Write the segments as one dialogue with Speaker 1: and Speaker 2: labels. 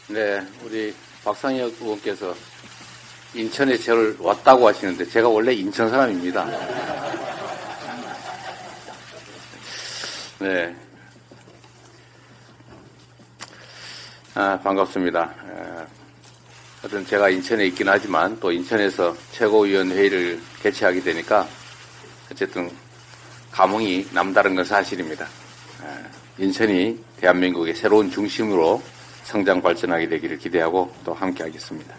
Speaker 1: 네, 우리 박상혁 의원께서 인천에 저를 왔다고 하시는데 제가 원래 인천 사람입니다. 네. 반갑습니다. 하여튼 제가 인천에 있긴 하지만 또 인천에서 최고위원회의를 개최하게 되니까 어쨌든 감흥이 남다른 건 사실입니다. 인천이 대한민국의 새로운 중심으로 성장 발전하게 되기를 기대하고 또 함께 하겠습니다.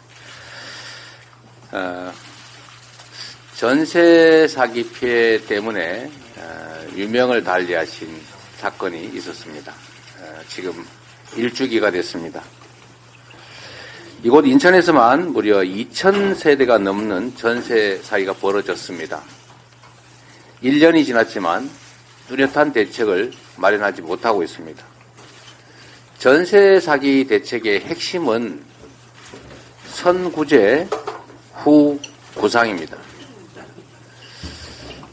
Speaker 1: 전세 사기 피해 때문에 유명을 달리하신 사건이 있었습니다. 지금 일주기가 됐습니다. 이곳 인천에서만 무려 2,000세대가 넘는 전세 사기가 벌어졌습니다. 1년이 지났지만 뚜렷한 대책을 마련하지 못하고 있습니다. 전세 사기 대책의 핵심은 선구제 후 구상입니다.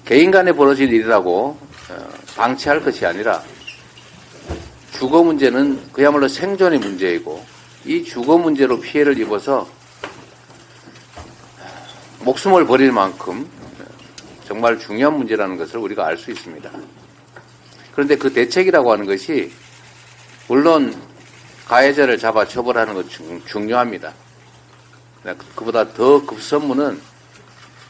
Speaker 1: 개인 간에 벌어진 일이라고 방치할 것이 아니라 주거 문제는 그야말로 생존의 문제이고 이 주거 문제로 피해를 입어서 목숨을 버릴 만큼 정말 중요한 문제라는 것을 우리가 알 수 있습니다. 그런데 그 대책이라고 하는 것이 물론 가해자를 잡아 처벌하는 것 중요합니다. 그보다 더 급선무는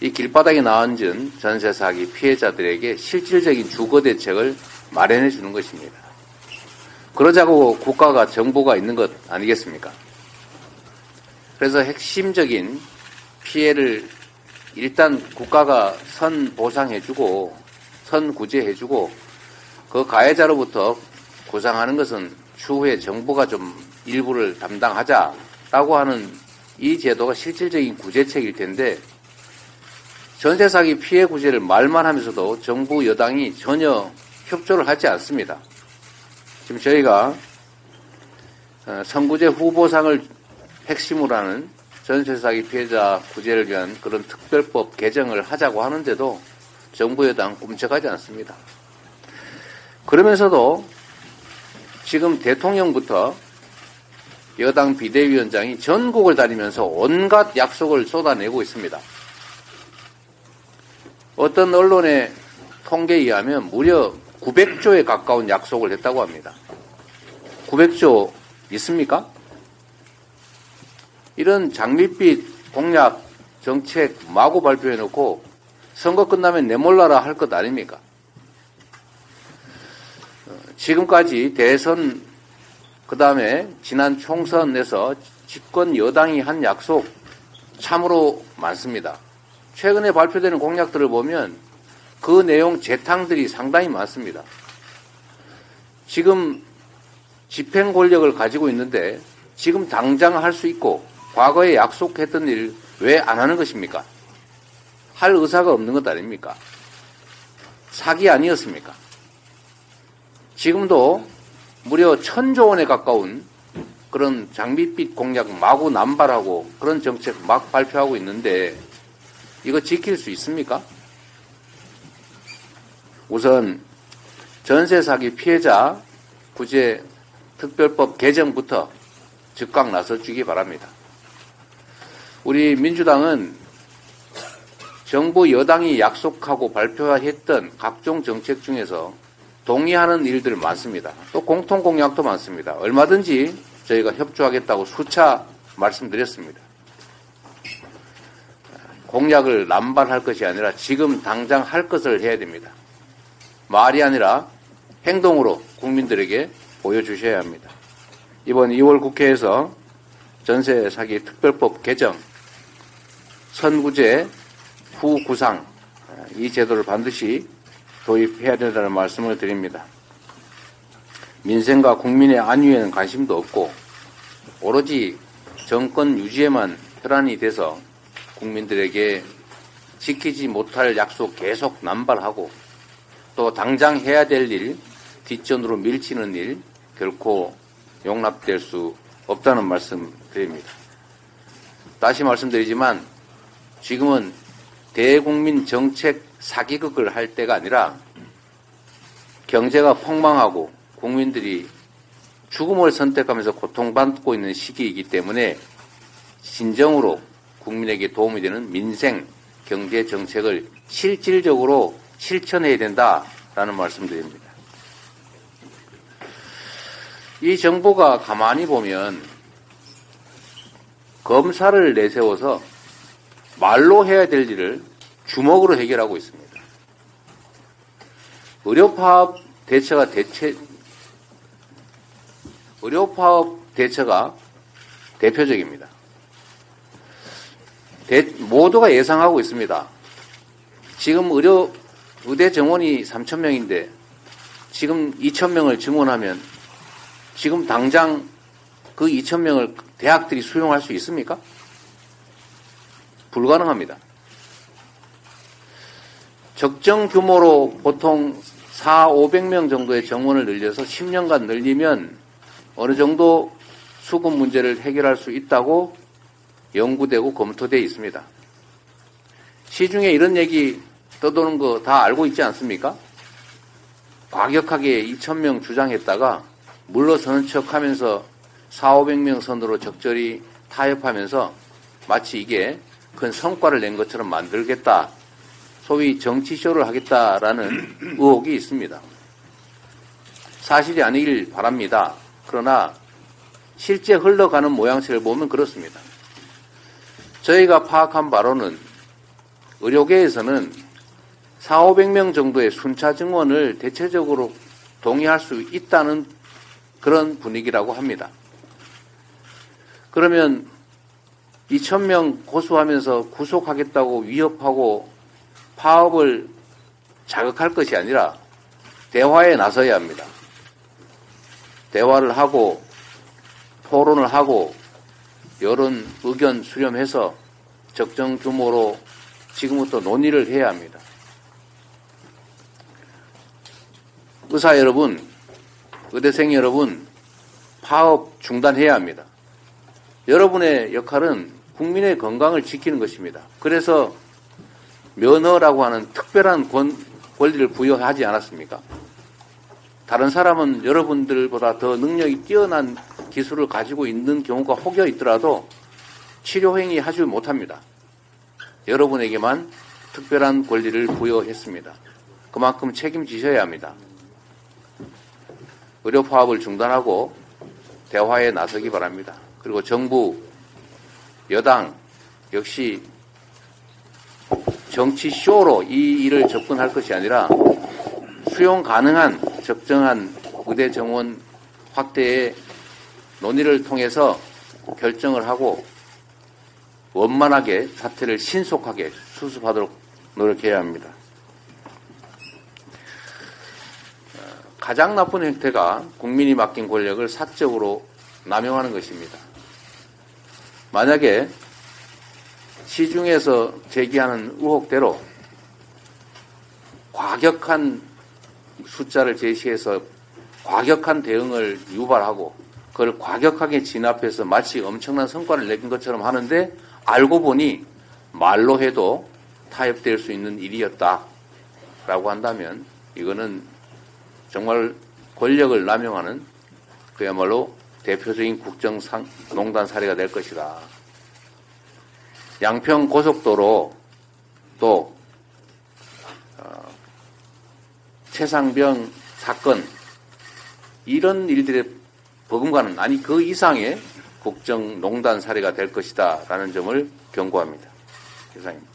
Speaker 1: 이 길바닥에 나앉은 전세 사기 피해자들에게 실질적인 주거 대책을 마련해 주는 것입니다. 그러자고 국가가 정부가 있는 것 아니겠습니까? 그래서 핵심적인 피해를 일단 국가가 선 보상해주고 선 구제해주고 그 가해자로부터 구상하는 것은 추후에 정부가 좀 일부를 담당하자라고 하는 이 제도가 실질적인 구제책일 텐데 전세 사기 피해 구제를 말만 하면서도 정부 여당이 전혀 협조를 하지 않습니다. 지금 저희가 선구제 후보상을 핵심으로 하는 전세 사기 피해자 구제를 위한 그런 특별법 개정을 하자고 하는데도 정부 여당 꿈쩍하지 않습니다. 그러면서도 지금 대통령부터 여당 비대위원장이 전국을 다니면서 온갖 약속을 쏟아내고 있습니다. 어떤 언론의 통계에 의하면 무려 900조에 가까운 약속을 했다고 합니다. 900조 있습니까? 이런 장밋빛 공약 정책 마구 발표해놓고 선거 끝나면 내몰라라 할 것 아닙니까? 지금까지 대선 그 다음에 지난 총선에서 집권 여당이 한 약속 참으로 많습니다. 최근에 발표되는 공약들을 보면 그 내용 재탕들이 상당히 많습니다. 지금 집행 권력을 가지고 있는데 지금 당장 할 수 있고 과거에 약속했던 일 왜 안 하는 것입니까? 할 의사가 없는 것 아닙니까? 사기 아니었습니까? 지금도 무려 1,000조 원에 가까운 그런 장밋빛 공약 마구 남발하고 그런 정책 막 발표하고 있는데 이거 지킬 수 있습니까? 우선 전세 사기 피해자 구제 특별법 개정부터 즉각 나서주기 바랍니다. 우리 민주당은 정부 여당이 약속하고 발표했던 각종 정책 중에서 동의하는 일들 많습니다. 또 공통 공약도 많습니다. 얼마든지 저희가 협조하겠다고 수차 말씀드렸습니다. 공약을 남발할 것이 아니라 지금 당장 할 것을 해야 됩니다. 말이 아니라 행동으로 국민들에게 보여주셔야 합니다. 이번 2월 국회에서 전세 사기 특별법 개정, 선구제 후 구상 이 제도를 반드시 도입해야 된다는 말씀을 드립니다. 민생과 국민의 안위에는 관심도 없고 오로지 정권 유지에만 혈안이 돼서 국민들에게 지키지 못할 약속 계속 남발하고 또 당장 해야 될 일, 뒷전으로 밀치는 일 결코 용납될 수 없다는 말씀 드립니다. 다시 말씀드리지만 지금은 대국민 정책 사기극을 할 때가 아니라 경제가 폭망하고 국민들이 죽음을 선택하면서 고통받고 있는 시기이기 때문에 진정으로 국민에게 도움이 되는 민생, 경제 정책을 실질적으로 실천해야 된다라는 말씀드립니다. 이 정부가 가만히 보면 검사를 내세워서 말로 해야 될 일을 주먹으로 해결하고 있습니다. 의료파업 대처가 대표적입니다. 모두가 예상하고 있습니다. 지금 의대 정원이 3,000명인데 지금 2,000명을 증원하면 지금 당장 그 2,000명을 대학들이 수용할 수 있습니까? 불가능합니다. 적정 규모로 보통 400~500명 정도의 정원을 늘려서 10년간 늘리면 어느 정도 수급 문제를 해결할 수 있다고 연구되고 검토되어 있습니다. 시중에 이런 얘기 떠도는 거 다 알고 있지 않습니까? 과격하게 2,000명 주장했다가 물러서는 척하면서 400~500명 선으로 적절히 타협하면서 마치 이게 큰 성과를 낸 것처럼 만들겠다. 소위 정치쇼를 하겠다라는 의혹이 있습니다. 사실이 아니길 바랍니다. 그러나 실제 흘러가는 모양새를 보면 그렇습니다. 저희가 파악한 바로는 의료계에서는 400~500명 정도의 순차 증원을 대체적으로 동의할 수 있다는 그런 분위기라고 합니다. 그러면 2,000명 고소하면서 구속하겠다고 위협하고 파업을 자극할 것이 아니라 대화에 나서야 합니다. 대화를 하고 토론을 하고 여론 의견 수렴해서 적정 규모로 지금부터 논의를 해야 합니다. 의사 여러분, 의대생 여러분, 파업 중단해야 합니다. 여러분의 역할은 국민의 건강을 지키는 것입니다. 그래서 면허라고 하는 특별한 권리를 부여하지 않았습니까? 다른 사람은 여러분들보다 더 능력이 뛰어난 기술을 가지고 있는 경우가 혹여 있더라도 치료행위 하지 못합니다. 여러분에게만 특별한 권리를 부여했습니다. 그만큼 책임지셔야 합니다. 의료 파업을 중단하고 대화에 나서기 바랍니다. 그리고 정부, 여당 역시 정치쇼로 이 일을 접근할 것이 아니라 수용 가능한 적정한 의대 정원 확대의 논의를 통해서 결정을 하고 원만하게 사태를 신속하게 수습하도록 노력해야 합니다. 가장 나쁜 행태가 국민이 맡긴 권력을 사적으로 남용하는 것입니다. 만약에 시중에서 제기하는 의혹대로 과격한 숫자를 제시해서 과격한 대응을 유발하고 그걸 과격하게 진압해서 마치 엄청난 성과를 낸 것처럼 하는데 알고 보니 말로 해도 타협될 수 있는 일이었다라고 한다면 이거는 정말 권력을 남용하는 그야말로 대표적인 국정농단 사례가 될 것이다. 양평 고속도로 또 최상병 사건 이런 일들의 버금가는 아니 그 이상의 국정농단 사례가 될 것이다 라는 점을 경고합니다. 이상입니다.